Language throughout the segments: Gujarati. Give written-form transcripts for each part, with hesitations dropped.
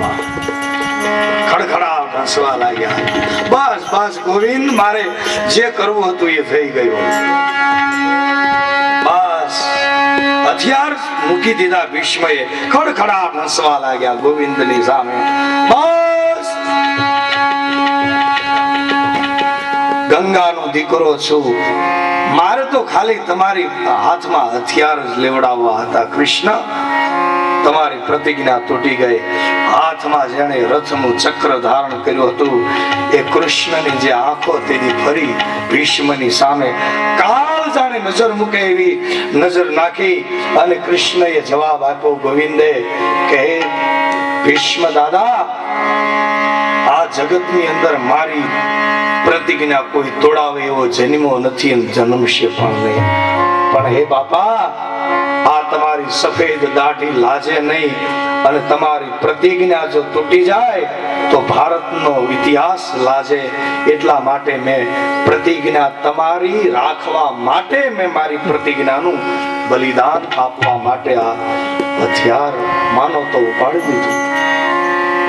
મામા ખડખડાટ હસવા લાગ્યા. બસ બસ ગોવિંદ, મારે જે કરવું હતું એ થઈ ગયું. બસ હથિયાર મૂકી દીધા. ભીષ્મએ ખડખડાટ હસવા લાગ્યા ગોવિંદની સામે. બસ ગંગાનો દીકરો છું, મારે તો ખાલી તમારી હાથમાં હથિયાર જ લેવડાવવા હતા. કૃષ્ણ, તમારી પ્રતિજ્ઞા તૂટી ગઈ. હાથમાં જેણે રથનું ચક્ર ધારણ કર્યું હતું એ કૃષ્ણની જે આંખો તેની ફરી ભીષ્મની સામે કાળ જાણે નજર મૂકે એવી નજર નાખી અને કૃષ્ણએ જવાબ આપ્યો ગોવિંદે કે ભીષ્મ દાદા, આ જગતની અંદર મારી પ્રતિજ્ઞા કોઈ તોડાવે એવો જન્મો નથી અને જન્મશે પણ નહીં. પણ હે બાપા, આ તમારી સફેદ દાઢી લાજે નહીં અને તમારી પ્રતિજ્ઞા જો તૂટી જાય તો ભારતનો ઇતિહાસ લાજે. એટલા માટે મેં પ્રતિજ્ઞા તમારી રાખવા માટે મેં મારી પ્રતિજ્ઞાનું બલિદાન આપવા માટે આ હથિયાર માનો તો ઉપાડી દીધું.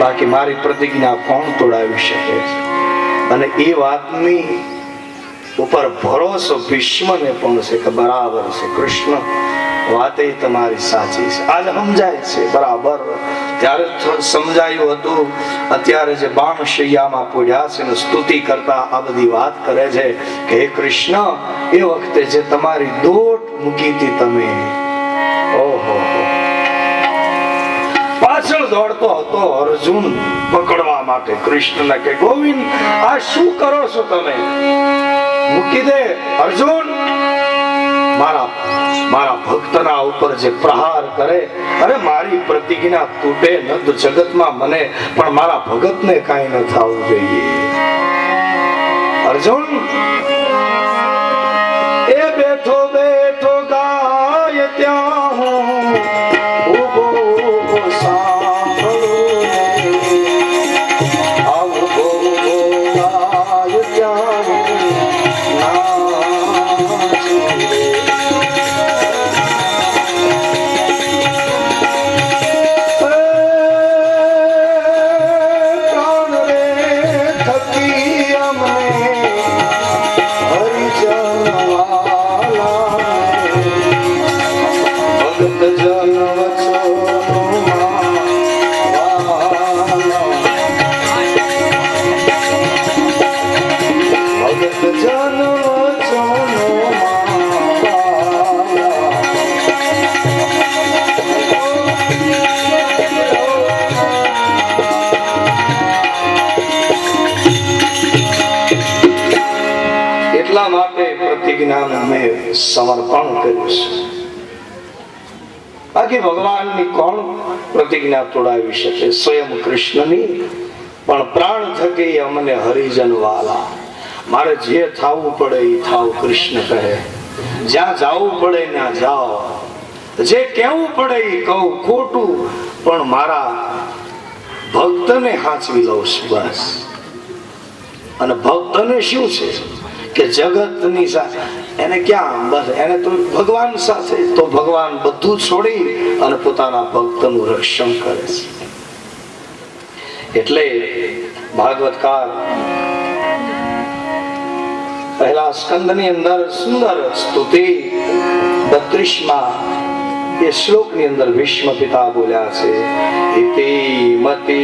બાકી મારી પ્રતિજ્ઞા કોણ તોડાવી શકે? અને એ વાતની ઉપર ભરોસો ભીષ્મને પણ છે કે બરાબર છે કૃષ્ણ, વાતે તમારી સાચી છે. આજે સમજાય છે બરાબર. ત્યારે સમજાયું હતું, અત્યારે જે બાણશૈયામાં પૂજ્યા છે ને સ્તુતિ કરતા આ બધી વાત કરે છે કે હે કૃષ્ણ, એ વખતે જે તમારી દોટ મૂકી હતી તમે, ઓહો, પાછળ દોડતો હતો અર્જુન પકડવા માટે કૃષ્ણને કે ગોવિંદ, આ શું કરો છો તમે? મૂકી દે અર્જુન. મારા ભક્તના ઉપર જે પ્રહાર કરે, અરે મારી પ્રતિજ્ઞા તૂટે ન તો જગતમાં મને પણ મારા ભગતને કાંઈ ન થવું જોઈએ. અર્જુન એ બેઠો બેઠો ગાય ત્યાં હું ઉભો સમર્પણ કર્યું છે. બાકી ભગવાનની કોણ પ્રતિજ્ઞા તોડાવી શકે? સ્વયં કૃષ્ણની. પણ પ્રાણ થકે અમને હરિજન વાલા, મારે જે થવું પડે એ થાવ. કૃષ્ણ કહે જ્યાં જવું પડે ત્યાં જાઓ, જે કહેવું પડે એ કહું, ખોટું પણ મારા ભક્તને હાચવી લઉં છું બસ. અને ભક્તને શું છે કે જગતની સાથે એને ક્યાં, બસ એને તો ભગવાન સાથે, તો ભગવાન બધું છોડી અને પોતાના ભક્તનું રક્ષણ કરે છે. એટલે ભાગવતકાર પહેલા સ્કંદની અંદર સુંદર સ્તુતિ 32માં એ શ્લોકની અંદર ભીષ્મ પિતા બોલ્યા છે, ઇતિ મતિ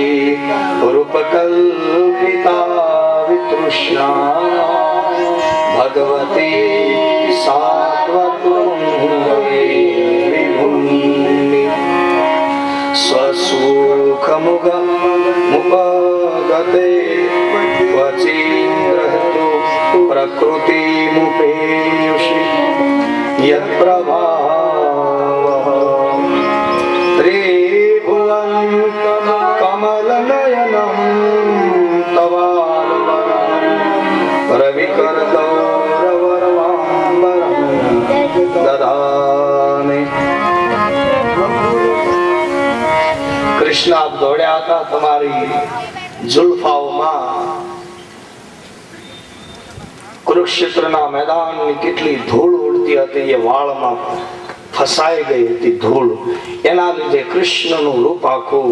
રૂપકલ્પિતા વિતૃષ્ણા ભગવતી સાત્વત્વં સ્વસુખમુપગતે ક્વચિન્દ્રહેતુ પ્રકૃતિમુપેયુષિ યત્પ્રભાવઃ ત્રિભુવન કમલનયનં તવાલવનં રવિકરગૌરવરવામ્બરં દધામિ. કૃષ્ણ આપ દોડ્યા હતા, તમારી જુલ્ફાઓમાં કુરુક્ષેત્રના મેદાનની કેટલી ધૂળ ઉડતી હતી, એ વાળમાં ફસાઈ ગઈ હતી ધૂળ. એના લીધે કૃષ્ણનું રૂપ આખું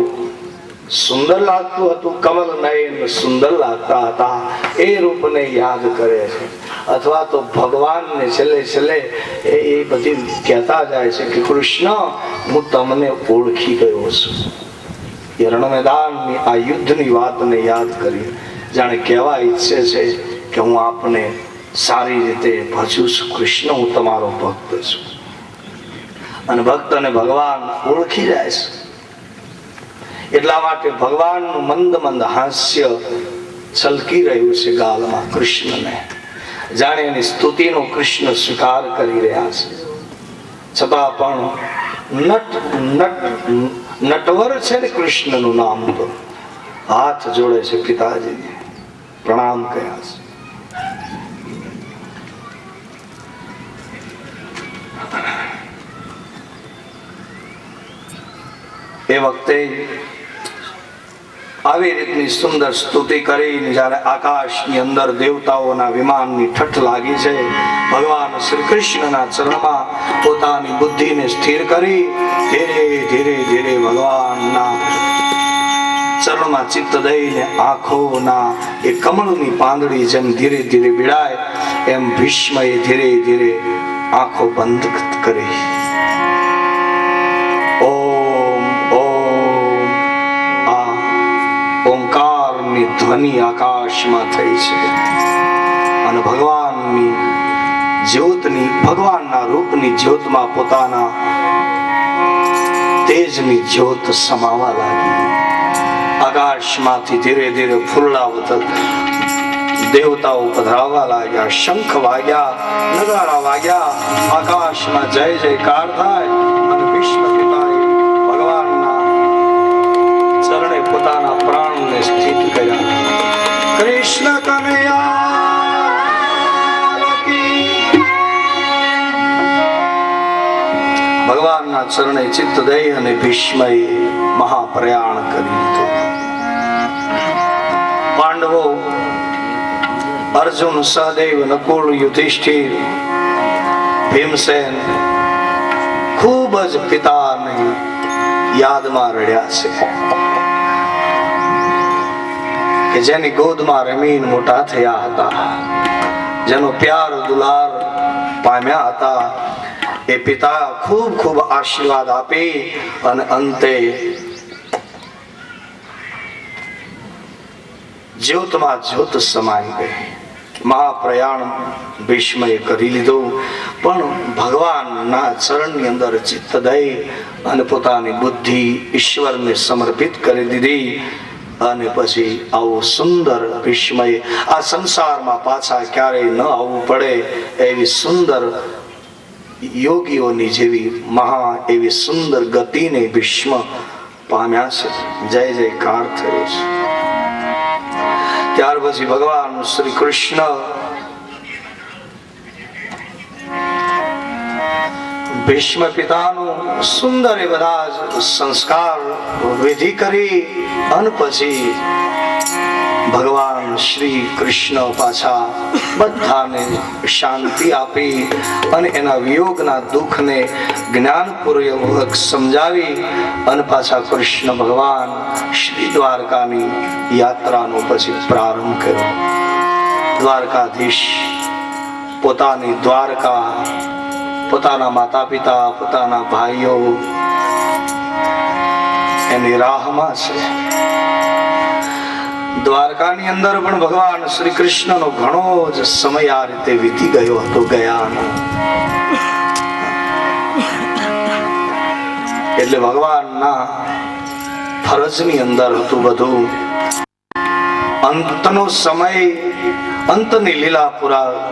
સુંદર લાગતું હતું, કમલ નયન સુંદર લાગતા હતા, એ રૂપને યાદ કરે છે. અથવા તો ભગવાનને છેલ્લે છેલ્લે એ બધી કહેતા જાય છે કે કૃષ્ણ, હું તમને ઓળખી ગયો છું. એ રણ મેદાનની આ યુદ્ધની વાતને યાદ કરી જાણે કહેવા ઈચ્છે છે કે હું આપને સારી રીતે ભજું છું. કૃષ્ણ, હું તમારો ભક્ત છું. અને ભક્તને ભગવાન ઓળખી જાય છે. એટલા માટે ભગવાનનું મંદ મંદ હાસ્ય છલકી રહ્યું છે ગાલમાં કૃષ્ણને. જાણે એની સ્તુતિનો કૃષ્ણ સ્વીકાર કરી રહ્યા છે. છતાં પણ નટવર છે ને કૃષ્ણનું નામ તો હાથ જોડે છે, પિતાજીને પ્રણામ કર્યા છે. એ વખતે આવી રીતની સુંદર સ્તુતિ કરીને જ્યારે આકાશની અંદર દેવતાઓના વિમાનની ઠઠ લાગી છે, ભગવાન શ્રી કૃષ્ણના ચરણમાં પોતાની બુદ્ધિને સ્થિર કરી ધીરે ધીરે ધીરે ભગવાનના ચરણમાં ચિત્ત દઈને આંખોના એ કમળની પાંદડી જેમ ધીરે ધીરે ભીડાય એમ ભીષ્મએ ધીરે ધીરે આંખો બંધ કરી. ઓમકારની ધ્વનિ આકાશમાં થઈ છે અને ભગવાનની જ્યોતની, ભગવાનના રૂપની જ્યોતમાં પોતાના તેજની જ્યોત સમાવા લાગી. આકાશમાંથી ધીરે ધીરે ફૂલડાવત દેવતાઓ પધરાવવા લાગ્યા. શંખ વાગ્યા, નગારા વાગ્યા, આકાશમાં જય જયકાર થાય અને ભીષ્મ પિતાએ ભગવાનના ચરણે પોતાના પ્રાણને સ્થિત કર્યા. કૃષ્ણ કનૈયા ભગવાનના ચરણે ચિત્ત દઈ અને ભીષ્મએ મહાપ્રયાણ કરી લીધું. પાંડવો અર્જુન, સહદેવ, નકુલ, યુધિષ્ઠિર, ભીમસેન ખૂબ જ પિતાની યાદમાં રડ્યા છે કે જેની ગોદમાં રમીને મોટા થયા હતા, જેનો પ્યાર દુલાર પામ્યા હતા. એ પિતા ખૂબ ખૂબ આશીર્વાદ આપી અને અંતે જ્યોતમાં જ્યોત સમાઈ ગઈ. મહાપ્રયાણ ભીષ્મએ કરી લીધું, પણ ભગવાનના ચરણની અંદર ચિત્ત દઈ અને પોતાની બુદ્ધિ ઈશ્વરને સમર્પિત કરી દીધી. અને પછી આવું સુંદર ભીષ્મએ આ સંસારમાં પાછા ક્યારેય ન આવવું પડે એવી સુંદર યોગીઓની જેવી મહા એવી સુંદર ગતિને ભીષ્મ પામ્યા છે. જય જયકાર થયો છે. ત્યાર પછી ભગવાન શ્રી કૃષ્ણ ભીષ્મ પિતાનું સુંદર એ બધા જ સંસ્કાર વિધિ કરી અને પછી ભગવાન શ્રી કૃષ્ણ પાછા બધાને શાંતિ આપી અને એના વિયોગના દુઃખને જ્ઞાનપૂર્વક સમજાવી અને પાછા કૃષ્ણ ભગવાન શ્રી દ્વારકાની યાત્રાનો પછી પ્રારંભ કર્યો. દ્વારકાધીશ પોતાની દ્વારકા, પોતાના માતા પિતા, પોતાના ભાઈઓ એની રાહમાં છે. દ્વારકાની અંદર પણ ભગવાન શ્રી કૃષ્ણનો ઘણો જ સમય આ રીતે વીતી ગયો હતો ગયાનો. એટલે ભગવાનના ફરજની અંદર હતું બધું. અંતનો સમય, અંતની લીલા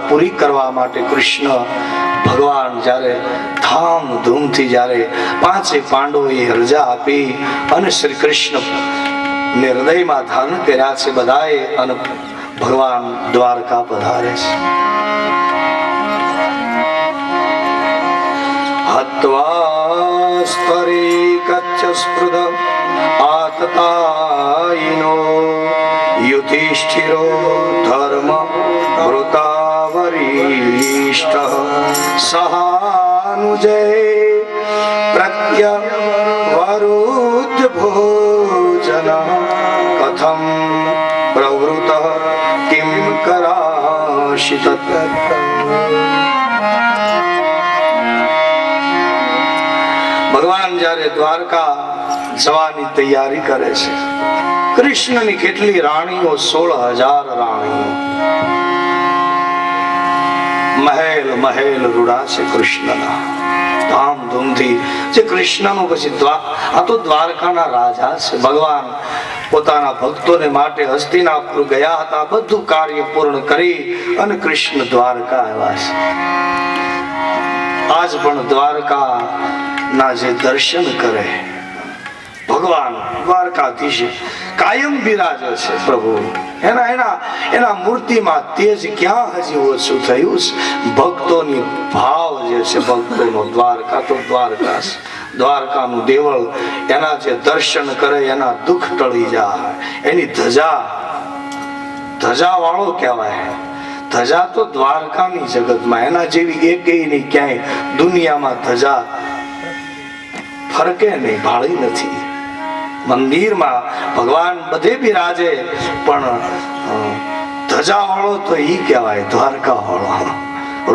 પૂરી કરવા માટે કૃષ્ણ ભગવાન જ્યારે ધામધૂમથી જ્યારે પાંચે પાંડવોએ રજા આપી અને શ્રી કૃષ્ણ ને હૃદયમાં ધારણ કર્યા છે બધાએ અને ભગવાન દ્વારકા પધારે છે. હત્વા સ્તરી કચ્છ સ્પૃધ આતતાયિનો યુધિષ્ઠિરો ધર્મ વૃતાવરિષ્ઠ સહાનુજય પ્રત્યવરુદ્ધ ભોજન કૃષ્ણ કથમ પ્રવૃત કિમ કરાશિ તત. ભગવાન જ્યારે દ્વારકા જવાની તૈયારી કરે છે, કૃષ્ણની કેટલી રાણીઓ? 16,000 રાણીઓ. મહેલ મહેલ રૂડા છે કૃષ્ણના, ધામધૂમથી. જે કૃષ્ણનો પછી આ તો દ્વારકાના રાજા છે. ભગવાન પોતાના ભક્તોને માટે હસ્તિનાપુર ગયા હતા, બધું કાર્ય પૂર્ણ કરી અને કૃષ્ણ દ્વારકા આવ્યા છે. આજ પણ દ્વારકા ના જે દર્શન કરે ભગવાન દ્વારકાધીશ કાયમ બિરાજે છે પ્રભુ. એના મૂર્તિમાં તેજ ક્યાં હજી ઓછું થયું છે? ભક્તોની ભાવ જે છે, ભક્તોનો દ્વારકા તો દ્વારકા છે. દ્વારકાનું દેવળ, એના જે દર્શન કરે એના દુઃખ ટળી જાય. એની ધજા વાળો કહેવાય. ધજા તો દ્વારકાની જગતમાં, એના જેવી એકેય નહીં ક્યાંય દુનિયામાં ધજા ફરકે નહીં, ભાળી નથી. મંદિરમાં ભગવાન બધે બિરાજે, પણ ધજા વાળો તો ઈ કહેવાય દ્વારકા વાળો.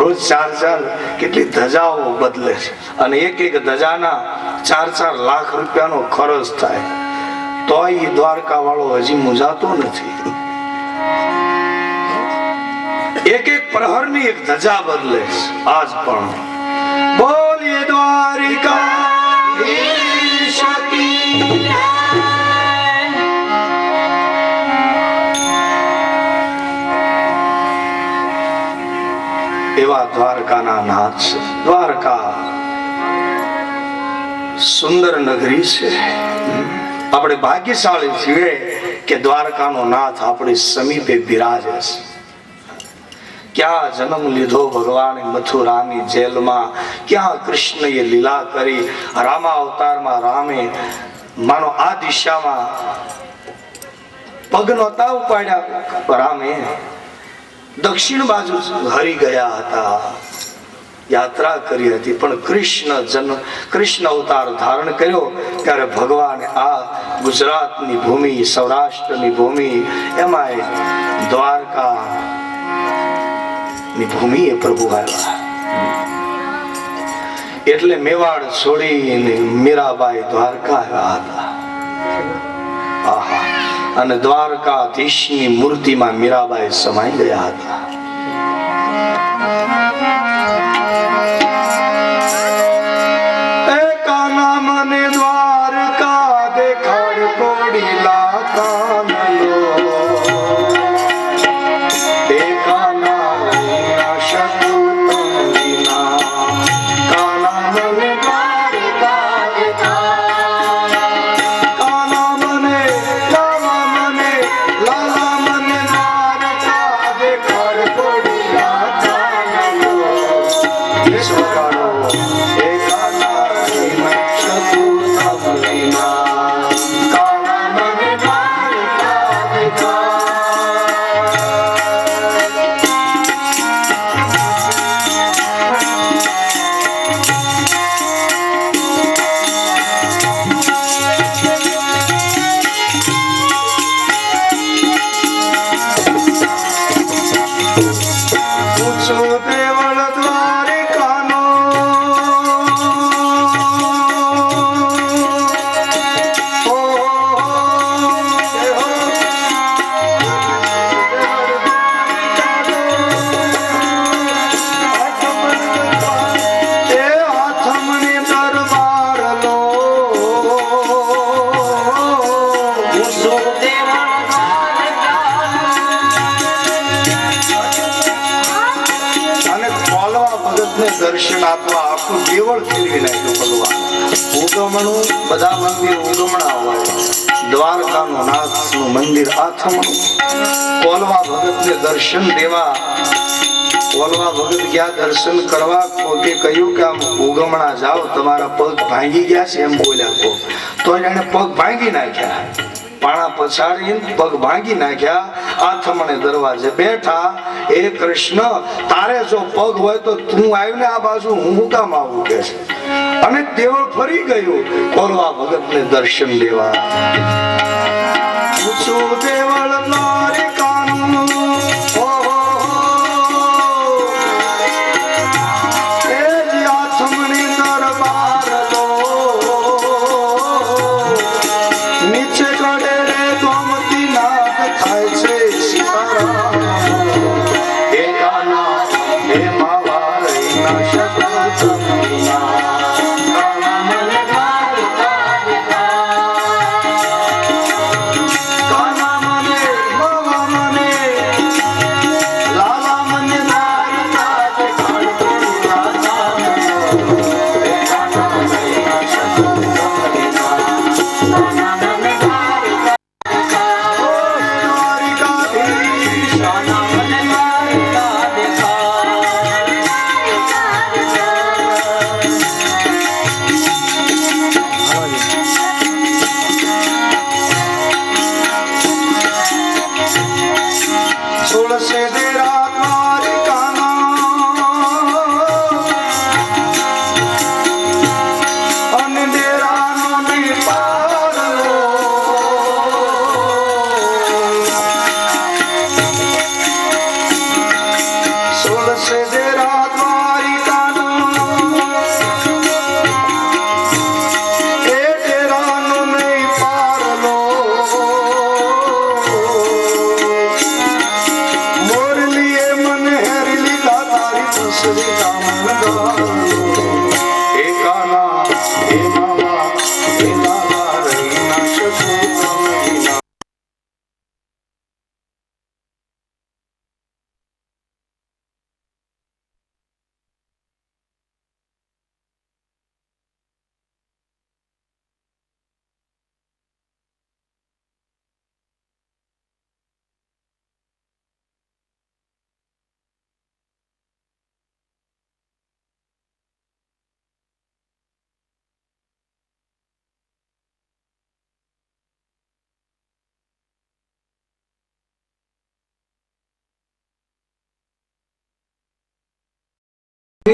રોજ 4 કેટલી ધજાઓ બદલે છે, અને એક ધજાના 4 લાખ રૂપિયાનો ખર્ચ થાય, તોય એ દ્વારકા વાળો હજી મૂંઝાતો નથી. એક પ્રહરની એક ધજા બદલે છે આજ પણ. બોલીએ દ્વારિકા એવા દ્વારકાના નાથ છે. દ્વારકા સુંદર નગરી છે. આપણે ભાગ્યશાળી છીએ કે દ્વારકાનો નાથ આપણી સમીપે બિરાજે છે. ક્યાં જન્મ લીધો ભગવાને મથુરાની જેલમાં, ક્યાં કૃષ્ણએ લીલા કરી. રામા અવતારમાં રામે માનો આ દિશામાં પગ નહોતા ઉપાડ્યા, રામે દક્ષિણ બાજુ હરી ગયા હતા, યાત્રા કરી હતી. પણ કૃષ્ણ અવતાર ધારણ કર્યો ત્યારે ભગવાને આ ગુજરાતની ભૂમિ, સૌરાષ્ટ્રની ભૂમિ, એમાં દ્વારકા ની ભૂમિએ પ્રભુ આવ્યા. એટલે મેવાડ છોડીને મીરાબાઈ દ્વારકા આવ્યા હતા. આહા, અને દ્વારકાધીશની મૂર્તિમાં મીરાબાઈ સમાઈ ગયા હતા. કાના મને દ્વારકા દેખાડ કોડીલા કાનલો. દર્શન આપવા આખું દેવળ ફેરવી નાખ્યું ભગવાન. ઉગમણું, બધા મંદિર ઉગમણા હોય, દ્વારકાનું નાથનું મંદિર આથમણું. કોલવા ભગતને દર્શન દેવા, કોલવા ભગત ગયા દર્શન કરવા, કોકે કહ્યું કે આમ ઉગમણા જાઓ, તમારા પગ ભાંગી ગયા છે એમ બોલ્યા. તો એને પગ ભાંગી નાખ્યા, પાણા પછાડીને પગ ભાંગી નાખ્યા. આથમણે દરવાજે બેઠા હે કૃષ્ણ, તારે જો પગ હોય તો તું આવ્યું ને આ બાજુ, હું કામ આવું કે છે. અને દેવળ ફરી ગયું કોલવા ભગતને દર્શન દેવા.